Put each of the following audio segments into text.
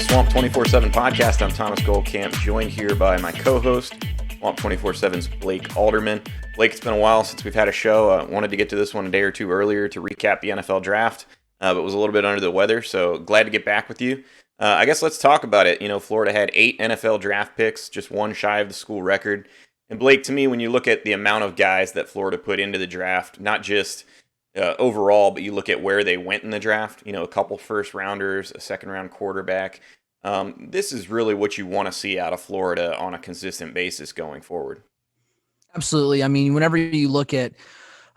Swamp247 Podcast. I'm Thomas Goldcamp, joined here by my co-host, Swamp247's Blake Alderman. Blake, it's been a while since we've had a show. I wanted to get to this one a day or two earlier to recap the NFL draft, but was a little bit under the weather, so glad to get back with you. I guess let's talk about it. You know, Florida had 8 NFL draft picks, just one shy of the school record. And Blake, to me, when you look at the amount of guys that Florida put into the draft, not just overall, but you look at where they went in the draft, you know, a couple first rounders, a second round quarterback. This is really what you want to see out of Florida on a consistent basis going forward. Absolutely. I mean, whenever you look at,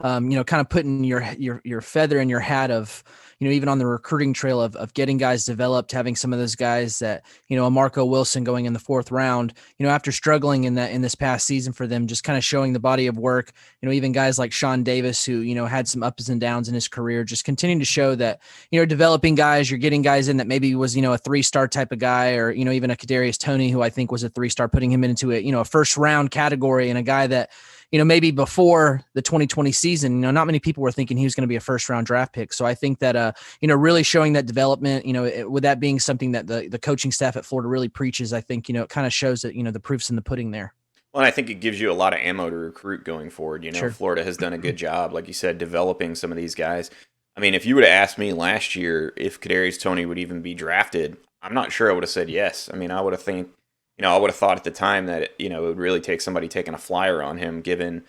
kind of putting your feather in your hat of, even on the recruiting trail of getting guys developed, having some of those guys that, a Marco Wilson going in the 4th round, after struggling in this past season for them, just kind of showing the body of work, even guys like Sean Davis, who, had some ups and downs in his career, just continuing to show that, developing guys, you're getting guys in that maybe was, a 3-star type of guy, or, even a Kadarius Toney, who I think was a 3-star, putting him into a first round category, and a guy that, maybe before the 2020 season, not many people were thinking he was going to be a first round draft pick. So I think that, really showing that development, with that being something that the coaching staff at Florida really preaches, I think, it kind of shows that, the proof's in the pudding there. Well, I think it gives you a lot of ammo to recruit going forward. Sure. Florida has done a good job, like you said, developing some of these guys. I mean, if you would have asked me last year if Kadarius Toney would even be drafted, I'm not sure I would have said yes. I mean, I would have thought at the time that, it would really take somebody taking a flyer on him, given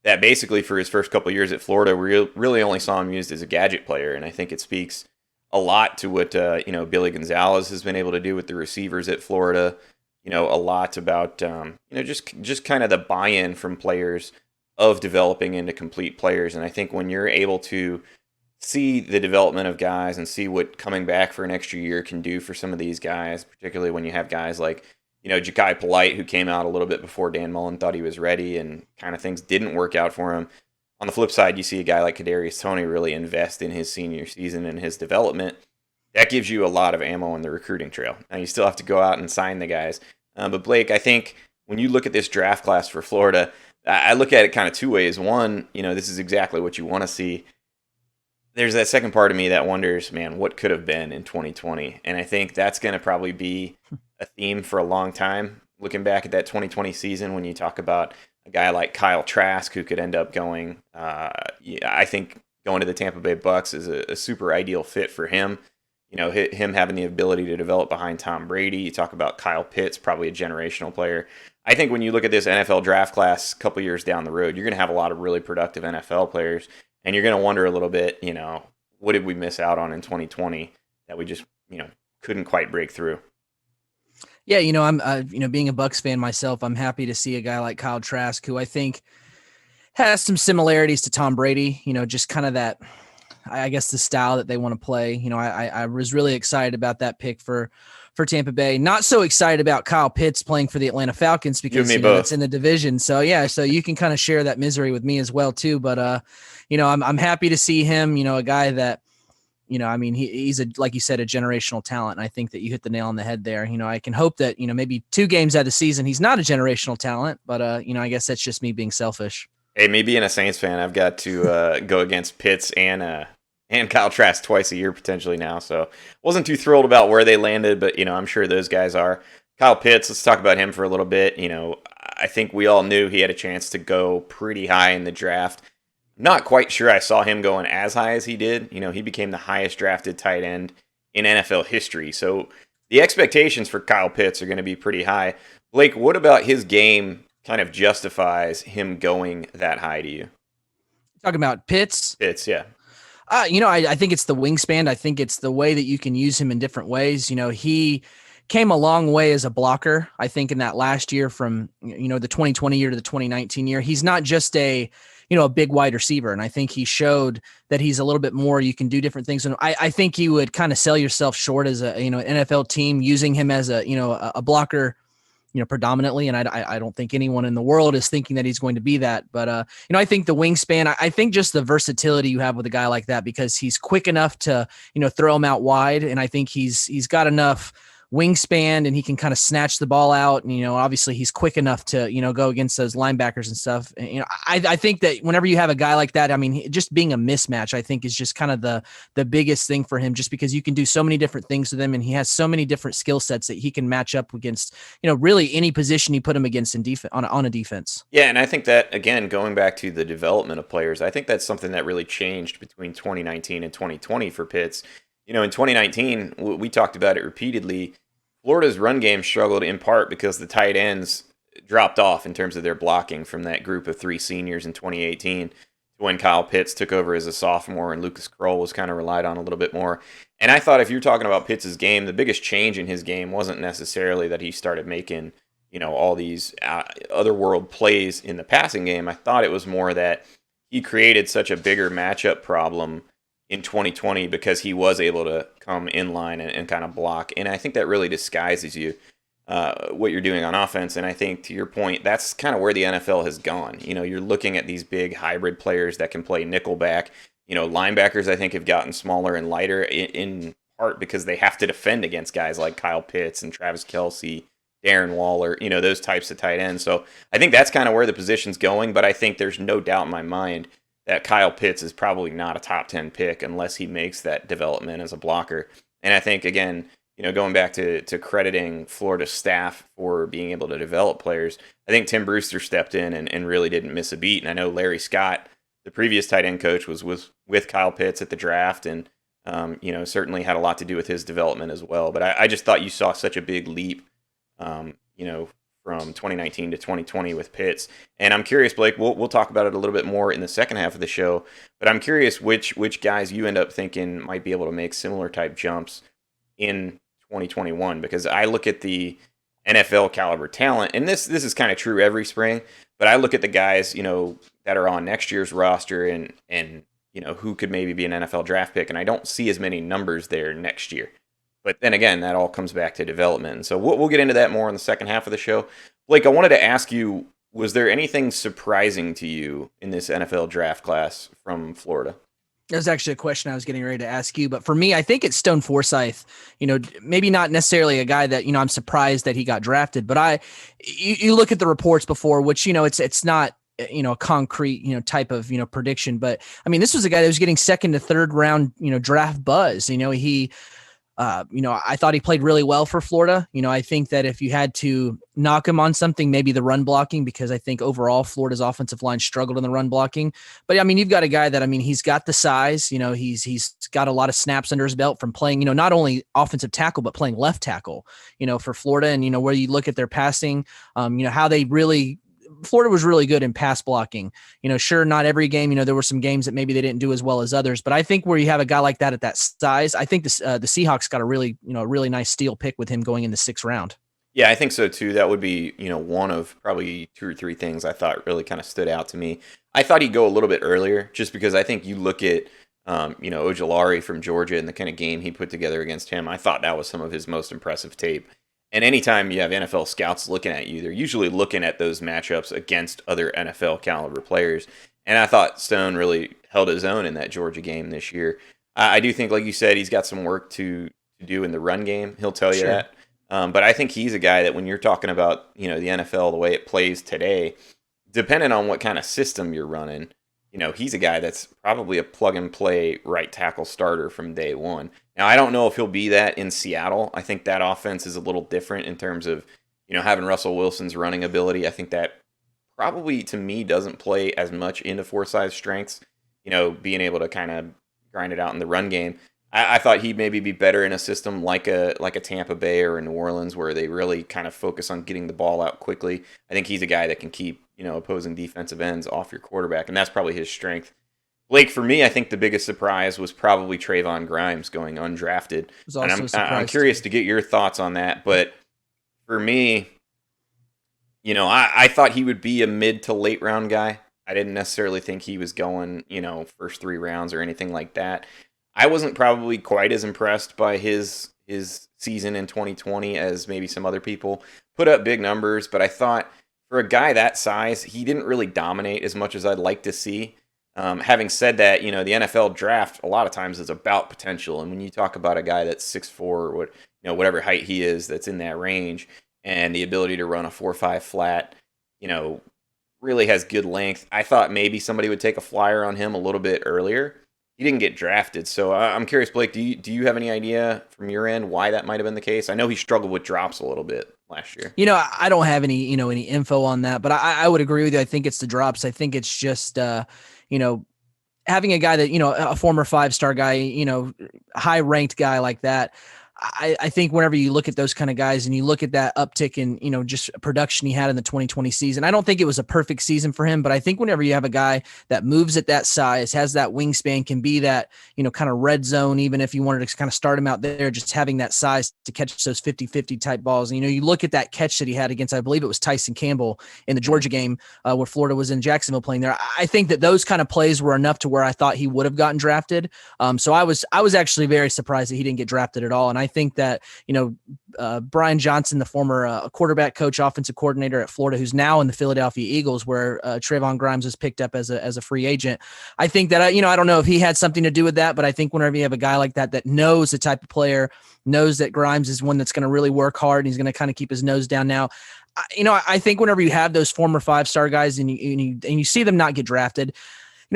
that basically for his first couple of years at Florida, we really only saw him used as a gadget player. And I think it speaks a lot to what, Billy Gonzalez has been able to do with the receivers at Florida, a lot about, just kind of the buy-in from players of developing into complete players. And I think when you're able to see the development of guys and see what coming back for an extra year can do for some of these guys, particularly when you have guys like, Ja'Kai Polite, who came out a little bit before Dan Mullen thought he was ready, and kind of things didn't work out for him. On the flip side, you see a guy like Kadarius Toney really invest in his senior season and his development. That gives you a lot of ammo on the recruiting trail. Now, you still have to go out and sign the guys. But Blake, I think when you look at this draft class for Florida, I look at it kind of two ways. One, this is exactly what you want to see. There's that second part of me that wonders, man, what could have been in 2020? And I think that's going to probably be a theme for a long time. Looking back at that 2020 season, when you talk about a guy like Kyle Trask, who could end up going, I think going to the Tampa Bay Bucks is a super ideal fit for him. Him having the ability to develop behind Tom Brady. You talk about Kyle Pitts, probably a generational player. I think when you look at this NFL draft class a couple years down the road, you're going to have a lot of really productive NFL players. And you're going to wonder a little bit, what did we miss out on in 2020 that we just, couldn't quite break through? Yeah, I'm, being a Bucs fan myself, I'm happy to see a guy like Kyle Trask, who I think has some similarities to Tom Brady, just kind of that, I guess, the style that they want to play. I was really excited about that pick for Tampa Bay. Not so excited about Kyle Pitts playing for the Atlanta Falcons because it's in the division. So yeah, so you can kind of share that misery with me as well too. But I'm happy to see him. A guy that he's like you said, a generational talent. And I think that you hit the nail on the head there. I can hope that maybe 2 games out of the season he's not a generational talent. But I guess that's just me being selfish. Hey, me being a Saints fan, I've got to go against Pitts and Kyle Trask twice a year potentially now. So wasn't too thrilled about where they landed, but, I'm sure those guys are. Kyle Pitts, let's talk about him for a little bit. I think we all knew he had a chance to go pretty high in the draft. Not quite sure I saw him going as high as he did. He became the highest drafted tight end in NFL history. So the expectations for Kyle Pitts are going to be pretty high. Blake, what about his game kind of justifies him going that high to you? Talking about Pitts? Pitts, yeah. I think it's the wingspan. I think it's the way that you can use him in different ways. He came a long way as a blocker. I think in that last year from, the 2020 year to the 2019 year, he's not just a big wide receiver. And I think he showed that he's a little bit more, you can do different things. And I think you would kind of sell yourself short as a, NFL team using him as a blocker, predominantly. And I don't think anyone in the world is thinking that he's going to be that. But, I think the wingspan, I think just the versatility you have with a guy like that, because he's quick enough to, throw him out wide. And I think he's got enough wingspan and he can kind of snatch the ball out. And, obviously he's quick enough to, go against those linebackers and stuff. And, I think that whenever you have a guy like that, I mean, just being a mismatch, I think is just kind of the biggest thing for him, just because you can do so many different things with him. And he has so many different skill sets that he can match up against, really any position you put him against in defense on a defense. Yeah. And I think that, again, going back to the development of players, I think that's something that really changed between 2019 and 2020 for Pitts. In 2019, we talked about it repeatedly. Florida's run game struggled in part because the tight ends dropped off in terms of their blocking from that group of 3 seniors in 2018 to when Kyle Pitts took over as a sophomore and Lucas Kroll was kind of relied on a little bit more. And I thought if you're talking about Pitts' game, the biggest change in his game wasn't necessarily that he started making, all these otherworld plays in the passing game. I thought it was more that he created such a bigger matchup problem in 2020 because he was able to come in line and kind of block. And I think that really disguises you, what you're doing on offense. And I think, to your point, that's kind of where the NFL has gone. You're looking at these big hybrid players that can play nickelback. Linebackers, I think, have gotten smaller and lighter in part because they have to defend against guys like Kyle Pitts and Travis Kelce, Darren Waller, those types of tight ends. So I think that's kind of where the position's going. But I think there's no doubt in my mind that Kyle Pitts is probably not a top 10 pick unless he makes that development as a blocker. And I think, again, going back to crediting Florida's staff for being able to develop players, I think Tim Brewster stepped in and really didn't miss a beat. And I know Larry Scott, the previous tight end coach, was with Kyle Pitts at the draft and, certainly had a lot to do with his development as well. But I just thought you saw such a big leap, from 2019 to 2020 with Pitts. And I'm curious, Blake, we'll talk about it a little bit more in the second half of the show, but I'm curious which guys you end up thinking might be able to make similar type jumps in 2021, because I look at the NFL caliber talent, and this is kind of true every spring, but I look at the guys, that are on next year's roster and who could maybe be an NFL draft pick, and I don't see as many numbers there next year. But then again, that all comes back to development. And so we'll get into that more in the second half of the show. Blake, I wanted to ask you, was there anything surprising to you in this NFL draft class from Florida? That was actually a question I was getting ready to ask you. But for me, I think it's Stone Forsythe. Maybe not necessarily a guy that, I'm surprised that he got drafted. But you look at the reports before, which, it's not, a concrete, type of, prediction. But, I mean, this was a guy that was getting second to third round, draft buzz. I thought he played really well for Florida. I think that if you had to knock him on something, maybe the run blocking, because I think overall Florida's offensive line struggled in the run blocking. But I mean, you've got a guy that, he's got the size, he's got a lot of snaps under his belt from playing, not only offensive tackle, but playing left tackle, for Florida. And, where you look at their passing, how they really, Florida was really good in pass blocking. Sure, not every game. There were some games that maybe they didn't do as well as others. But I think where you have a guy like that at that size, I think the Seahawks got a really nice steal pick with him going in the 6th round. Yeah, I think so too. That would be, one of probably 2 or 3 things I thought really kind of stood out to me. I thought he'd go a little bit earlier, just because I think you look at, Ojulari from Georgia and the kind of game he put together against him. I thought that was some of his most impressive tape. And anytime you have NFL scouts looking at you, they're usually looking at those matchups against other NFL caliber players. And I thought Stone really held his own in that Georgia game this year. I do think, like you said, he's got some work to do in the run game. He'll tell you that. But I think he's a guy that when you're talking about, the NFL, the way it plays today, depending on what kind of system you're running, he's a guy that's probably a plug and play right tackle starter from day one. Now, I don't know if he'll be that in Seattle. I think that offense is a little different in terms of, having Russell Wilson's running ability. I think that probably, to me, doesn't play as much into Forsythe's strengths, being able to kind of grind it out in the run game. I thought he'd maybe be better in a system like a Tampa Bay or a New Orleans, where they really kind of focus on getting the ball out quickly. I think he's a guy that can keep, opposing defensive ends off your quarterback, and that's probably his strength. Blake, for me, I think the biggest surprise was probably Trayvon Grimes going undrafted. And I'm curious to get your thoughts on that. But for me, I thought he would be a mid to late round guy. I didn't necessarily think he was going, first 3 rounds or anything like that. I wasn't probably quite as impressed by his season in 2020 as maybe some other people. Put up big numbers, but I thought for a guy that size, he didn't really dominate as much as I'd like to see. Having said that, the NFL draft a lot of times is about potential, and when you talk about a guy that's 6'4", or whatever height he is, that's in that range, and the ability to run a 4.5 flat, really has good length. I thought maybe somebody would take a flyer on him a little bit earlier. He didn't get drafted, so I'm curious, Blake. Do you have any idea from your end why that might have been the case? I know he struggled with drops a little bit last year. I don't have any info on that, but I would agree with you. I think it's the drops. I think it's just having a guy that a former 5-star guy, high ranked guy like that. I think whenever you look at those kind of guys and you look at that uptick in, just production he had in the 2020 season, I don't think it was a perfect season for him, but I think whenever you have a guy that moves at that size, has that wingspan, can be that, kind of red zone, even if you wanted to kind of start him out there, just having that size to catch those 50-50 type balls. And, you look at that catch that he had against, I believe it was Tyson Campbell in the Georgia game where Florida was in Jacksonville playing there. I think that those kind of plays were enough to where I thought he would have gotten drafted. So I was actually very surprised that he didn't get drafted at all. And I think that, Brian Johnson, the former quarterback coach, offensive coordinator at Florida, who's now in the Philadelphia Eagles, where Trayvon Grimes was picked up as a free agent. I think that, I don't know if he had something to do with that, but I think whenever you have a guy like that knows the type of player, knows that Grimes is one that's going to really work hard and he's going to kind of keep his nose down now. I think whenever you have those former 5-star guys and you see them not get drafted,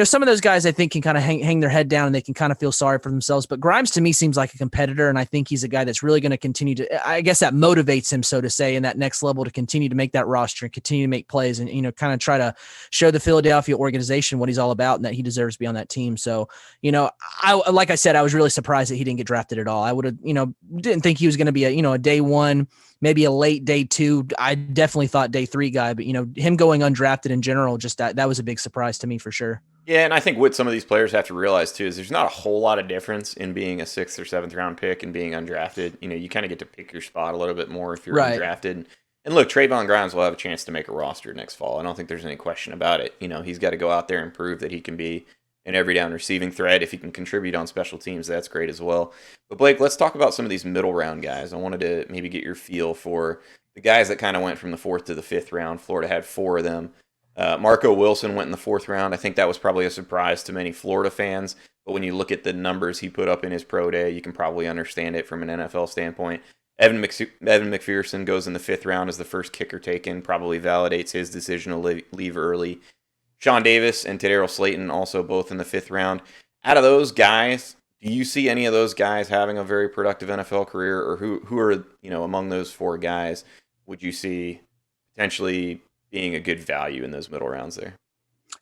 some of those guys I think can kind of hang their head down and they can kind of feel sorry for themselves. But Grimes to me seems like a competitor, and I think he's a guy that's really going to continue to. I guess that motivates him, so to say, in that next level to continue to make that roster and continue to make plays and kind of try to show the Philadelphia organization what he's all about and that he deserves to be on that team. So like I said, I was really surprised that he didn't get drafted at all. I would have didn't think he was going to be a day one, maybe a late day two. I definitely thought day three guy, but him going undrafted in general, just that was a big surprise to me for sure. Yeah, and I think what some of these players have to realize too is there's not a whole lot of difference in being a 6th or 7th round pick and being undrafted. You kind of get to pick your spot a little bit more if you're undrafted. And look, Trayvon Grimes will have a chance to make a roster next fall. I don't think there's any question about it. He's got to go out there and prove that he can be an every down receiving threat. If he can contribute on special teams, that's great as well. But Blake, let's talk about some of these middle round guys. I wanted to maybe get your feel for the guys that kind of went from the 4th to the 5th round. Florida had 4 of them. Marco Wilson went in the 4th round. I think that was probably a surprise to many Florida fans. But when you look at the numbers he put up in his pro day, you can probably understand it from an NFL standpoint. Evan McPherson goes in the 5th round as the first kicker taken, probably validates his decision to leave early. Sean Davis and Tadarius Slayton also both in the 5th round. Out of those guys, do you see any of those guys having a very productive NFL career, or who are among those 4 guys would you see potentially being a good value in those middle rounds there?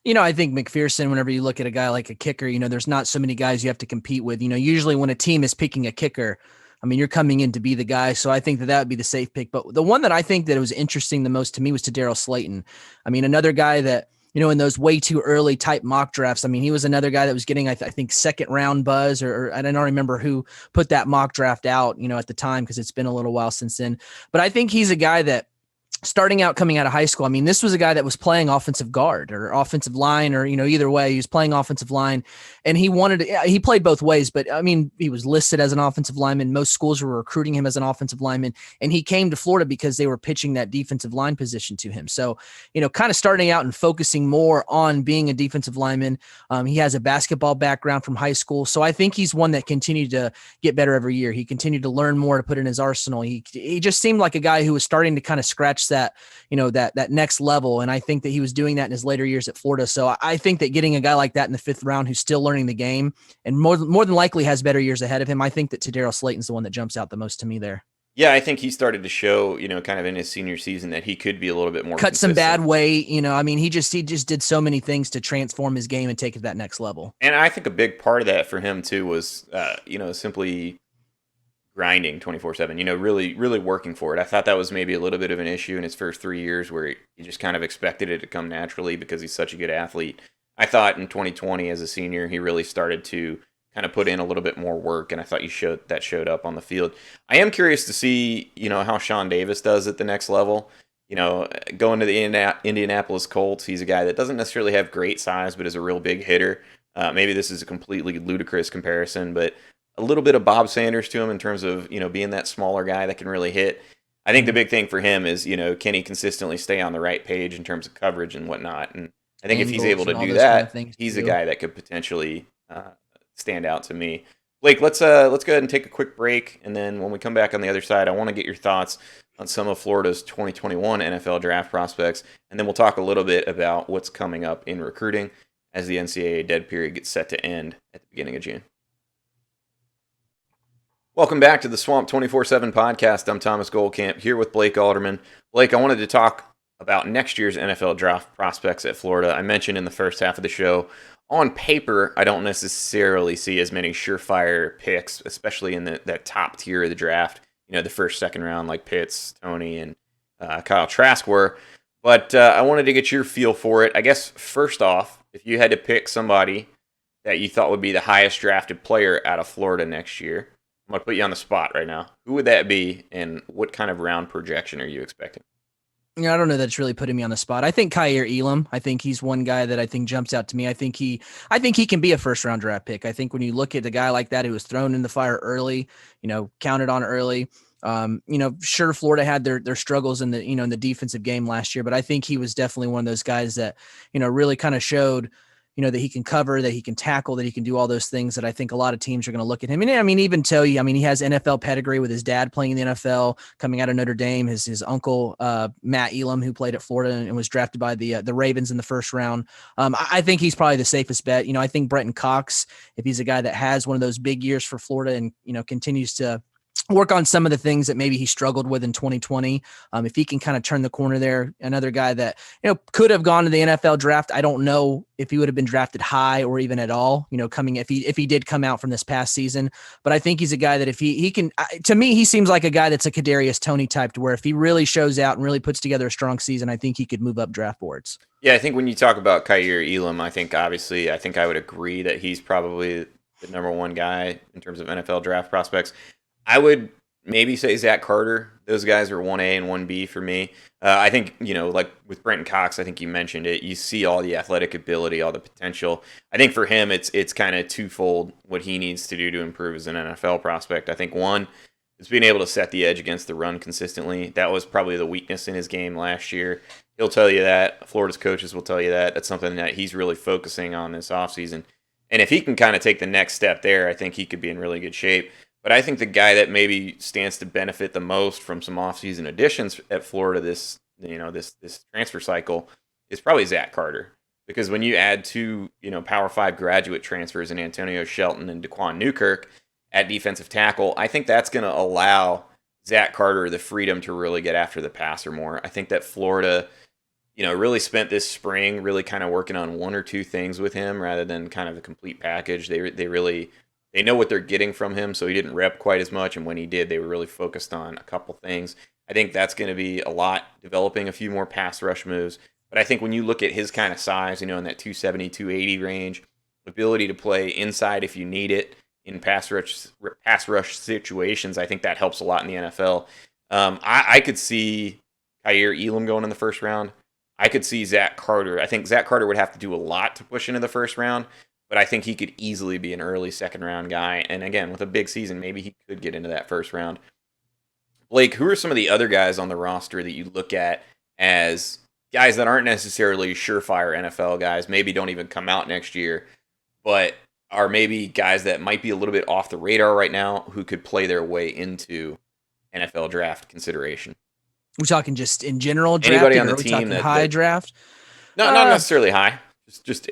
I think McPherson, whenever you look at a guy like a kicker, there's not so many guys you have to compete with. Usually when a team is picking a kicker, you're coming in to be the guy. So I think that would be the safe pick. But the one that I think that was interesting the most to me was Tadarius Slayton. Another guy that, in those way too early type mock drafts, he was another guy that was getting, I think, 2nd round buzz, or I don't remember who put that mock draft out, at the time, because it's been a little while since then. But I think he's a guy that, starting out, coming out of high school, this was a guy that was playing offensive guard or offensive line, or, either way, he was playing offensive line, and he played both ways, but he was listed as an offensive lineman. Most schools were recruiting him as an offensive lineman, and he came to Florida because they were pitching that defensive line position to him. So, kind of starting out and focusing more on being a defensive lineman. He has a basketball background from high school. So I think he's one that continued to get better every year. He continued to learn more to put in his arsenal. He just seemed like a guy who was starting to kind of scratch that next level. And I think that he was doing that in his later years at Florida. So I think that getting a guy like that in the 5th round, who's still learning the game and more than likely has better years ahead of him, I think that Tadarius Slayton's the one that jumps out the most to me there. Yeah, I think he started to show, kind of in his senior season that he could be a little bit more cut consistent. Some bad weight. He just did so many things to transform his game and take it to that next level. And I think a big part of that for him too was, simply grinding 24/7, really, really working for it. I thought that was maybe a little bit of an issue in his first 3 years where he just kind of expected it to come naturally because he's such a good athlete. I thought in 2020 as a senior, he really started to kind of put in a little bit more work, and I thought showed up on the field. I am curious to see, how Sean Davis does at the next level. Going to the Indianapolis Colts, he's a guy that doesn't necessarily have great size, but is a real big hitter. Maybe this is a completely ludicrous comparison, but a little bit of Bob Sanders to him in terms of, being that smaller guy that can really hit. I think the big thing for him is, can he consistently stay on the right page in terms of coverage and whatnot? And I think if he's able angles to and all do those kind of that, things he's a too. guy that could potentially stand out to me. Blake, let's go ahead and take a quick break, and then when we come back on the other side, I want to get your thoughts on some of Florida's 2021 NFL draft prospects, and then we'll talk a little bit about what's coming up in recruiting as the NCAA dead period gets set to end at the beginning of June. Welcome back to the Swamp247 Podcast. I'm Thomas Goldcamp here with Blake Alderman. Blake, I wanted to talk about next year's NFL draft prospects at Florida. I mentioned in the first half of the show, on paper, I don't necessarily see as many surefire picks, especially in that top tier of the draft. You know, the first, second round, like Pitts, Tony, and Kyle Trask were. But I wanted to get your feel for it. I guess, first off, if you had to pick somebody that you thought would be the highest drafted player out of Florida next year, I'm going to put you on the spot right now. Who would that be, and what kind of round projection are you expecting? I don't know that it's really putting me on the spot. I think Kaiir Elam. I think he's one guy that I think jumps out to me. I think he can be a first round draft pick. I think when you look at a guy like that who was thrown in the fire early, counted on early. Sure, Florida had their struggles in the defensive game last year, but I think he was definitely one of those guys that, really kind of showed, that he can cover, that he can tackle, that he can do all those things that I think a lot of teams are going to look at him. And I mean, even tell you, he has NFL pedigree with his dad playing in the NFL, coming out of Notre Dame, his uncle, Matt Elam, who played at Florida and was drafted by the Ravens in the first round. I think he's probably the safest bet. I think Brenton Cox, if he's a guy that has one of those big years for Florida and, continues to work on some of the things that maybe he struggled with in 2020. If he can kind of turn the corner there, another guy that, could have gone to the NFL draft. I don't know if he would have been drafted high or even at all, if he did come out from this past season, but I think he's a guy that if he can, to me, he seems like a guy that's a Kadarius Toney type, to where if he really shows out and really puts together a strong season, I think he could move up draft boards. Yeah, I think when you talk about Kaiir Elam, I think I would agree that he's probably the number one guy in terms of NFL draft prospects. I would maybe say Zach Carter. Those guys are 1A and 1B for me. I think, like with Brenton Cox, I think you mentioned it. You see all the athletic ability, all the potential. I think for him, it's kind of twofold what he needs to do to improve as an NFL prospect. I think one is being able to set the edge against the run consistently. That was probably the weakness in his game last year. He'll tell you that. Florida's coaches will tell you that. That's something that he's really focusing on this offseason. And if he can kind of take the next step there, I think he could be in really good shape. But I think the guy that maybe stands to benefit the most from some offseason additions at Florida this transfer cycle is probably Zach Carter. Because when you add two, Power 5 graduate transfers in Antonio Shelton and Daquan Newkirk at defensive tackle, I think that's going to allow Zach Carter the freedom to really get after the passer more. I think that Florida, really spent this spring really kind of working on one or two things with him rather than kind of the complete package. They know what they're getting from him, so he didn't rep quite as much, and when he did, they were really focused on a couple things. I think that's going to be a lot, developing a few more pass rush moves. But I think when you look at his kind of size, in that 270, 280 range, ability to play inside if you need it in pass rush situations, I think that helps a lot in the NFL. I could see Kaiir Elam going in the first round. I could see Zach Carter. I think Zach Carter would have to do a lot to push into the first round, but I think he could easily be an early second-round guy. And again, with a big season, maybe he could get into that first round. Blake, who are some of the other guys on the roster that you look at as guys that aren't necessarily surefire NFL guys, maybe don't even come out next year, but are maybe guys that might be a little bit off the radar right now who could play their way into NFL draft consideration? We're talking just in general draft. Anybody on the team that high draft? No, not necessarily high. Just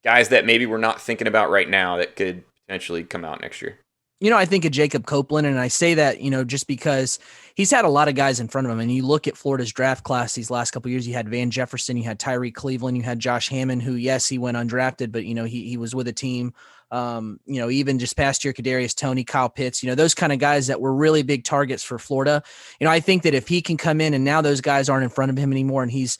guys that maybe we're not thinking about right now that could potentially come out next year. I think of Jacob Copeland, and I say that, just because he's had a lot of guys in front of him. And you look at Florida's draft class these last couple of years, you had Van Jefferson, you had Tyree Cleveland, you had Josh Hammond, who, yes, he went undrafted, but, he was with a team. Even just past year, Kadarius Toney, Kyle Pitts, those kind of guys that were really big targets for Florida. I think that if he can come in and now those guys aren't in front of him anymore and he's,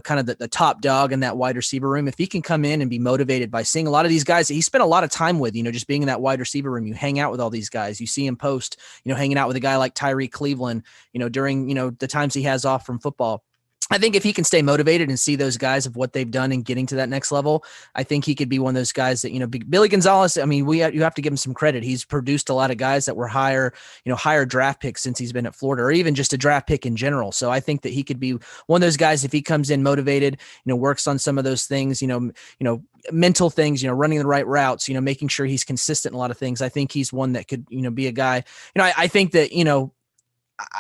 kind of the top dog in that wide receiver room, if he can come in and be motivated by seeing a lot of these guys that he spent a lot of time with, just being in that wide receiver room, you hang out with all these guys, you see him post, hanging out with a guy like Tyree Cleveland, during, the times he has off from football. I think if he can stay motivated and see those guys of what they've done in getting to that next level, I think he could be one of those guys that, Billy Gonzalez, I mean, you have to give him some credit. He's produced a lot of guys that were higher draft picks since he's been at Florida, or even just a draft pick in general. So I think that he could be one of those guys if he comes in motivated, works on some of those things, mental things, running the right routes, making sure he's consistent in a lot of things. I think he's one that could, be a guy, I think that,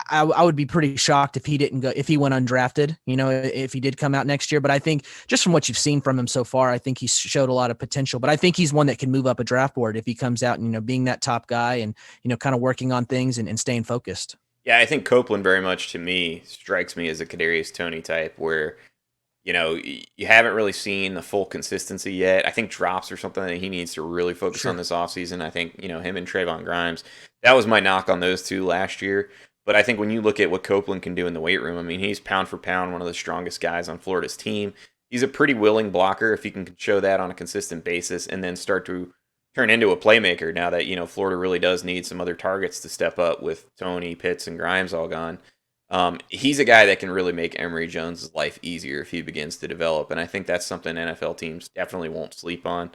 I would be pretty shocked if he went undrafted, if he did come out next year. But I think just from what you've seen from him so far, I think he showed a lot of potential. But I think he's one that can move up a draft board if he comes out and, being that top guy and, kind of working on things and staying focused. Yeah, I think Copeland very much to me strikes me as a Kadarius Toney type where, you haven't really seen the full consistency yet. I think drops are something that he needs to really focus on this offseason. I think, him and Trayvon Grimes, that was my knock on those two last year. But I think when you look at what Copeland can do in the weight room, I mean, he's pound for pound one of the strongest guys on Florida's team. He's a pretty willing blocker if he can show that on a consistent basis and then start to turn into a playmaker now that, Florida really does need some other targets to step up with Toney, Pitts, and Grimes all gone. He's a guy that can really make Emory Jones' life easier if he begins to develop. And I think that's something NFL teams definitely won't sleep on.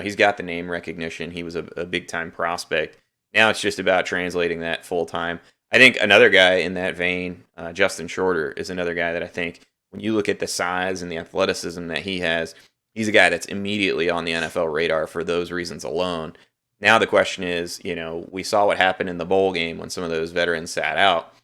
He's got the name recognition. He was a big-time prospect. Now it's just about translating that full-time. I think another guy in that vein, Justin Shorter, is another guy that I think when you look at the size and the athleticism that he has, he's a guy that's immediately on the NFL radar for those reasons alone. Now the question is, we saw what happened in the bowl game when some of those veterans sat out.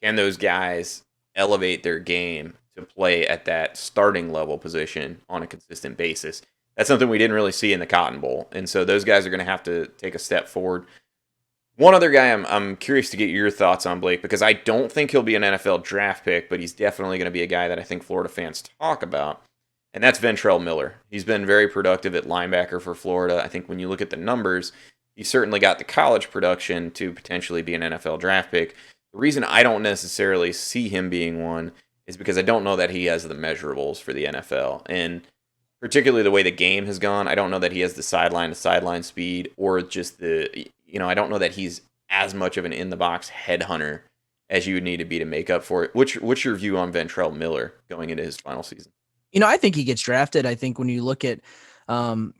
Can those guys elevate their game to play at that starting level position on a consistent basis? That's something we didn't really see in the Cotton Bowl. And so those guys are going to have to take a step forward. One other guy I'm curious to get your thoughts on, Blake, because I don't think he'll be an NFL draft pick, but he's definitely going to be a guy that I think Florida fans talk about, and that's Ventrell Miller. He's been very productive at linebacker for Florida. I think when you look at the numbers, he certainly got the college production to potentially be an NFL draft pick. The reason I don't necessarily see him being one is because I don't know that he has the measurables for the NFL, and particularly the way the game has gone, I don't know that he has the sideline-to-sideline speed or just I don't know that he's as much of an in-the-box headhunter as you would need to be to make up for it. What's your view on Ventrell Miller going into his final season? I think he gets drafted. I think when you look at, the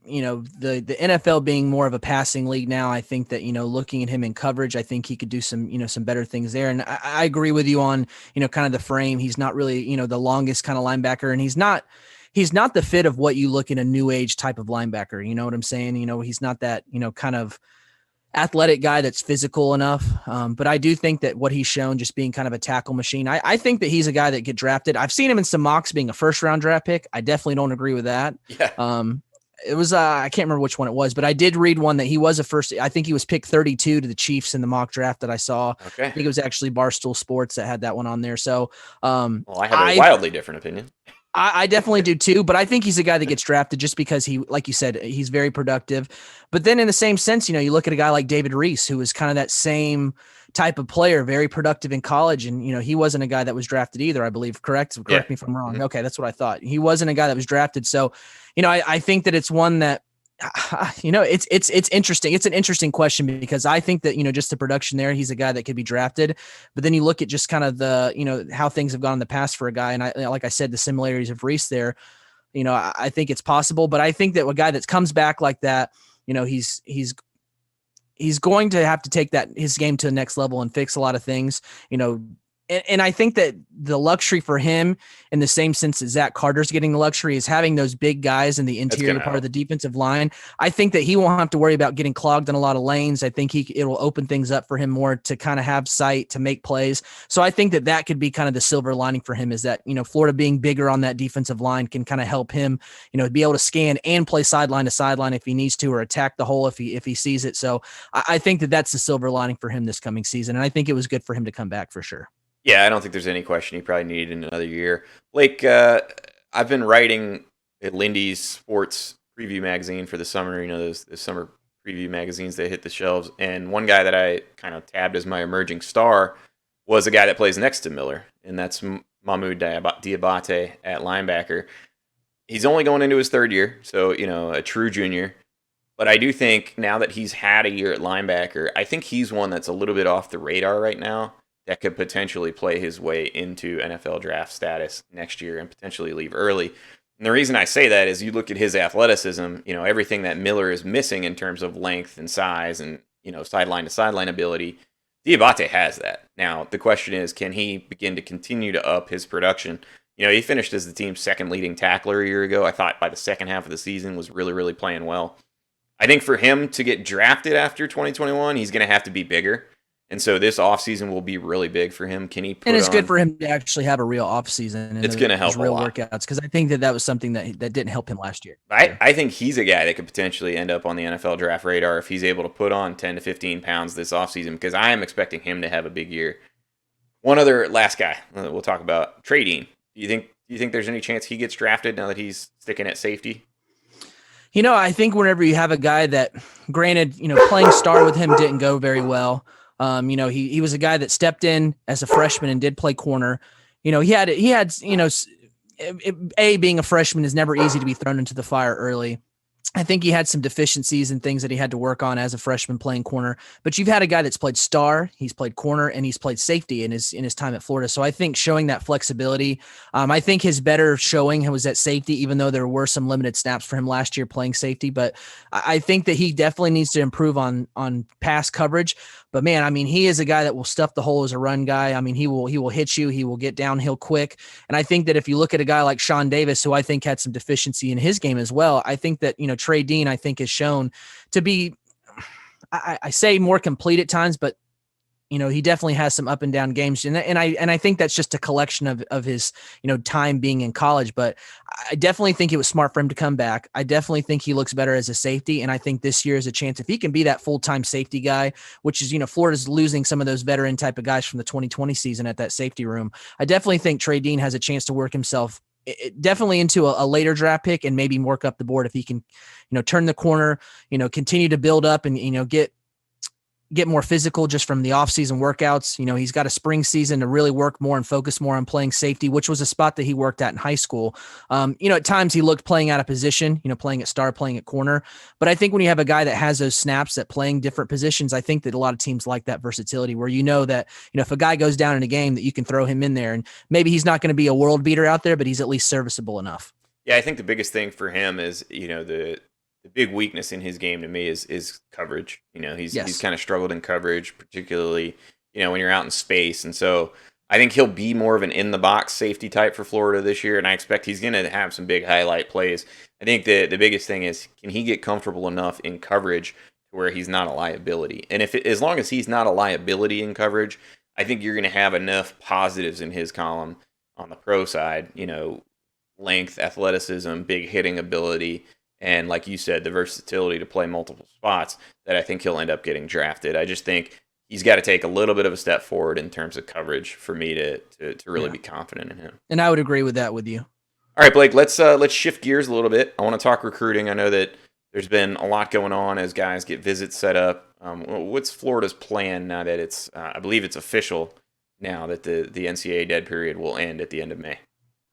NFL being more of a passing league now, I think that, looking at him in coverage, I think he could do some better things there. And I agree with you on, kind of the frame. He's not really, the longest kind of linebacker, and he's not the fit of what you look in a new age type of linebacker. You know what I'm saying? He's not that, kind of athletic guy that's physical enough. But I do think that what he's shown just being kind of a tackle machine, I think that he's a guy that get drafted. I've seen him in some mocks being a first round draft pick. I definitely don't agree with that. Yeah. It was, I can't remember which one it was, but I did read one that he was I think he was picked 32 to the Chiefs in the mock draft that I saw. Okay. I think it was actually Barstool Sports that had that one on there. So, well, I have a wildly different opinion. I definitely do too, but I think he's a guy that gets drafted just because he, like you said, he's very productive. But then in the same sense, you look at a guy like David Reese, who was kind of that same type of player, very productive in college. And, he wasn't a guy that was drafted either, I believe. Correct me if I'm wrong. Mm-hmm. Okay. That's what I thought. He wasn't a guy that was drafted. So, I think that it's one that, it's interesting. It's an interesting question because I think that, just the production there, he's a guy that could be drafted, but then you look at just kind of the, how things have gone in the past for a guy. And like I said, the similarities of Reese there, I think it's possible, but I think that a guy that comes back like that, he's going to have to take his game to the next level and fix a lot of things, And I think that the luxury for him, in the same sense that Zach Carter's getting the luxury, is having those big guys in the interior part of the defensive line. I think that he won't have to worry about getting clogged in a lot of lanes. I think it will open things up for him more to kind of have sight to make plays. So I think that could be kind of the silver lining for him, is that, Florida being bigger on that defensive line can kind of help him, be able to scan and play sideline to sideline if he needs to, or attack the hole if he sees it. So I think that that's the silver lining for him this coming season. And I think it was good for him to come back for sure. Yeah, I don't think there's any question he probably needed another year. Blake, I've been writing at Lindy's Sports Preview magazine for the summer, those summer preview magazines that hit the shelves. And one guy that I kind of tabbed as my emerging star was a guy that plays next to Miller, and that's Mohamed Diabote at linebacker. He's only going into his third year, so, a true junior. But I do think now that he's had a year at linebacker, I think he's one that's a little bit off the radar right now, that could potentially play his way into NFL draft status next year and potentially leave early. And the reason I say that is you look at his athleticism, everything that Miller is missing in terms of length and size and, sideline to sideline ability. Diabote has that. Now, the question is, can he begin to continue to up his production? He finished as the team's second leading tackler a year ago. I thought by the second half of the season was really, really playing well. I think for him to get drafted after 2021, he's going to have to be bigger. And so this offseason will be really big for him. Can he put And it's good for him to actually have a real offseason. And it's going to help real a lot. Workouts, because I think that was something that didn't help him last year. I think he's a guy that could potentially end up on the NFL draft radar if he's able to put on 10 to 15 pounds this offseason, because I am expecting him to have a big year. One other last guy we'll talk about, Trey Dean. Do you think there's any chance he gets drafted now that he's sticking at safety? I think whenever you have a guy that, granted, playing star with him didn't go very well. He was a guy that stepped in as a freshman and did play corner. He had being a freshman is never easy to be thrown into the fire early. I think he had some deficiencies and things that he had to work on as a freshman playing corner, but you've had a guy that's played star, he's played corner, and he's played safety in his time at Florida. So I think showing that flexibility, I think his better showing was at safety, even though there were some limited snaps for him last year playing safety. But I think that he definitely needs to improve on pass coverage. But man, he is a guy that will stuff the hole as a run guy. He will hit you. He will get downhill quick. And I think that if you look at a guy like Sean Davis, who I think had some deficiency in his game as well, I think that, Trey Dean, I think, is shown to be, I say more complete at times, but he definitely has some up and down games. And I think that's just a collection of his, time being in college. But I definitely think it was smart for him to come back. I definitely think he looks better as a safety. And I think this year is a chance, if he can be that full-time safety guy, which is, Florida's losing some of those veteran type of guys from the 2020 season at that safety room. I definitely think Trey Dean has a chance to work himself definitely into a later draft pick and maybe work up the board if he can, turn the corner, continue to build up and, get more physical just from the offseason workouts. He's got a spring season to really work more and focus more on playing safety, which was a spot that he worked at in high school. At times he looked playing out of position, playing at star, playing at corner. But I think when you have a guy that has those snaps at playing different positions, I think that a lot of teams like that versatility where that, if a guy goes down in a game that you can throw him in there and maybe he's not going to be a world beater out there, but he's at least serviceable enough. Yeah, I think the biggest thing for him is, the big weakness in his game to me is coverage. He's kind of struggled in coverage, particularly, when you're out in space. And so I think he'll be more of an in the box safety type for Florida this year. And I expect he's going to have some big highlight plays. I think the biggest thing is, can he get comfortable enough in coverage to where he's not a liability? And as long as he's not a liability in coverage, I think you're going to have enough positives in his column on the pro side, length, athleticism, big hitting ability, and like you said, the versatility to play multiple spots, that I think he'll end up getting drafted. I just think he's got to take a little bit of a step forward in terms of coverage for me to really be confident in him. And I would agree with that with you. All right, Blake, let's shift gears a little bit. I want to talk recruiting. I know that there's been a lot going on as guys get visits set up. What's Florida's plan now that it's, I believe it's official now that the NCAA dead period will end at the end of May?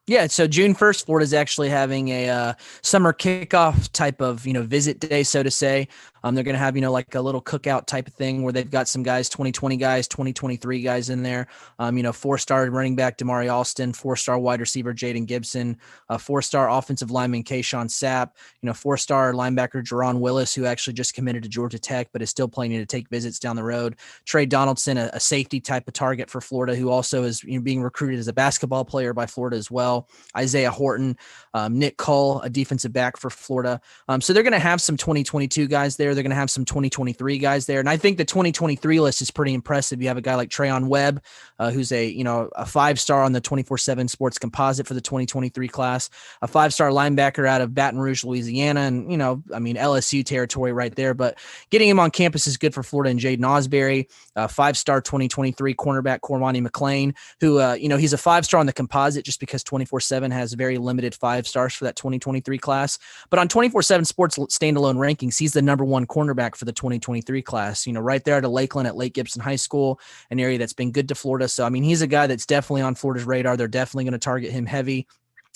Yeah, so June 1st, Florida's actually having a summer kickoff type of, visit day, so to say. They're going to have, like a little cookout type of thing where they've got some guys, 2020 guys, 2023 guys in there. 4-star running back Damari Alston, 4-star wide receiver Jaden Gibson, 4-star offensive lineman Kayshawn Sapp, 4-star linebacker Jerron Willis, who actually just committed to Georgia Tech but is still planning to take visits down the road. Trey Donaldson, a safety type of target for Florida, who also is being recruited as a basketball player by Florida as well. Isaiah Horton, Nick Cull, a defensive back for Florida. So they're going to have some 2022 guys there. They're going to have some 2023 guys there. And I think the 2023 list is pretty impressive. You have a guy like Trayon Webb, who's a 5-star on the 247 Sports Composite for the 2023 class, a 5-star linebacker out of Baton Rouge, Louisiana. And, LSU territory right there. But getting him on campus is good for Florida. And Jaden Osbury, a 5-star 2023 cornerback Cormani McClain, who, he's a 5-star on the composite just because 247 has very limited 5-stars for that 2023 class. But on 247 Sports standalone rankings, he's the number 1 cornerback for the 2023 class, right there at Lakeland at Lake Gibson High School, an area that's been good to Florida. So, he's a guy that's definitely on Florida's radar. They're definitely going to target him heavy.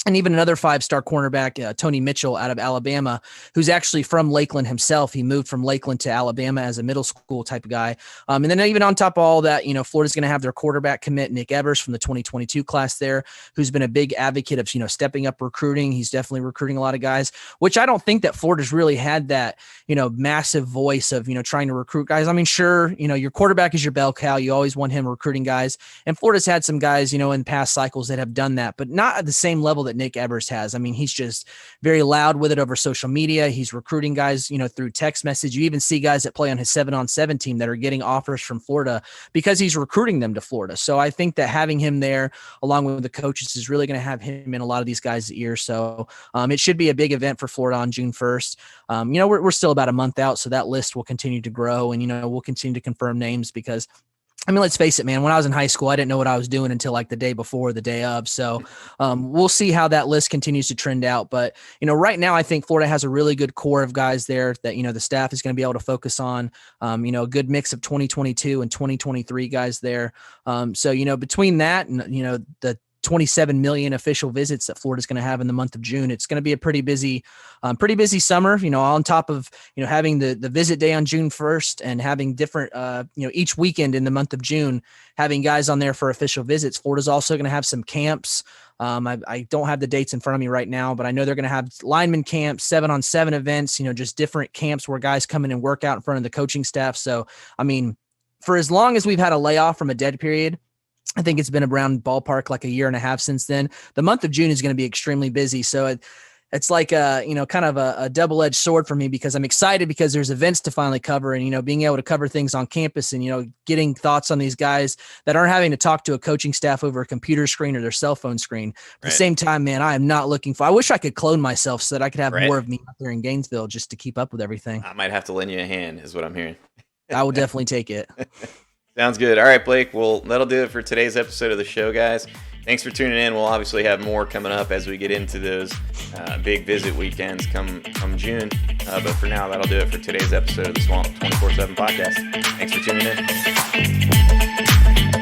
and even another 5-star cornerback, Tony Mitchell out of Alabama, who's actually from Lakeland himself. He moved from Lakeland to Alabama as a middle school type of guy. And then even on top of all that, Florida's going to have their quarterback commit, Nick Evers from the 2022 class there, who's been a big advocate of, stepping up recruiting. He's definitely recruiting a lot of guys, which I don't think that Florida's really had that, massive voice of, trying to recruit guys. I mean, sure, your quarterback is your bell cow. You always want him recruiting guys. And Florida's had some guys, in past cycles that have done that, but not at the same level that Nick Evers has. I mean, he's just very loud with it over social media. He's recruiting guys, through text message. You even see guys that play on his 7-on-7 team that are getting offers from Florida because he's recruiting them to Florida. So I think that having him there along with the coaches is really going to have him in a lot of these guys' ears. So it should be a big event for Florida on June 1st. We're still about a month out, so that list will continue to grow, and, we'll continue to confirm names because, I mean, let's face it, man, when I was in high school, I didn't know what I was doing until like the day before, the day of. So we'll see how that list continues to trend out. But, right now I think Florida has a really good core of guys there that, the staff is going to be able to focus on, a good mix of 2022 and 2023 guys there. So, between that and, the 27 million official visits that Florida's going to have in the month of June, it's going to be a pretty busy summer, on top of, having the visit day on June 1st and having different, each weekend in the month of June, having guys on there for official visits. Florida's also going to have some camps. I don't have the dates in front of me right now, but I know they're going to have lineman camps, 7-on-7 events, just different camps where guys come in and work out in front of the coaching staff. So, I mean, for as long as we've had a layoff from a dead period, I think it's been around ballpark like a year and a half since then. The month of June is going to be extremely busy. So it's like kind of a double-edged sword for me because I'm excited because there's events to finally cover and, being able to cover things on campus and, getting thoughts on these guys that aren't having to talk to a coaching staff over a computer screen or their cell phone screen. At the same time, man, I am not I wish I could clone myself so that I could have more of me out there in Gainesville just to keep up with everything. I might have to lend you a hand is what I'm hearing. I will definitely take it. Sounds good. All right, Blake. Well, that'll do it for today's episode of the show, guys. Thanks for tuning in. We'll obviously have more coming up as we get into those big visit weekends come June. But for now, that'll do it for today's episode of the Swamp247 Podcast. Thanks for tuning in.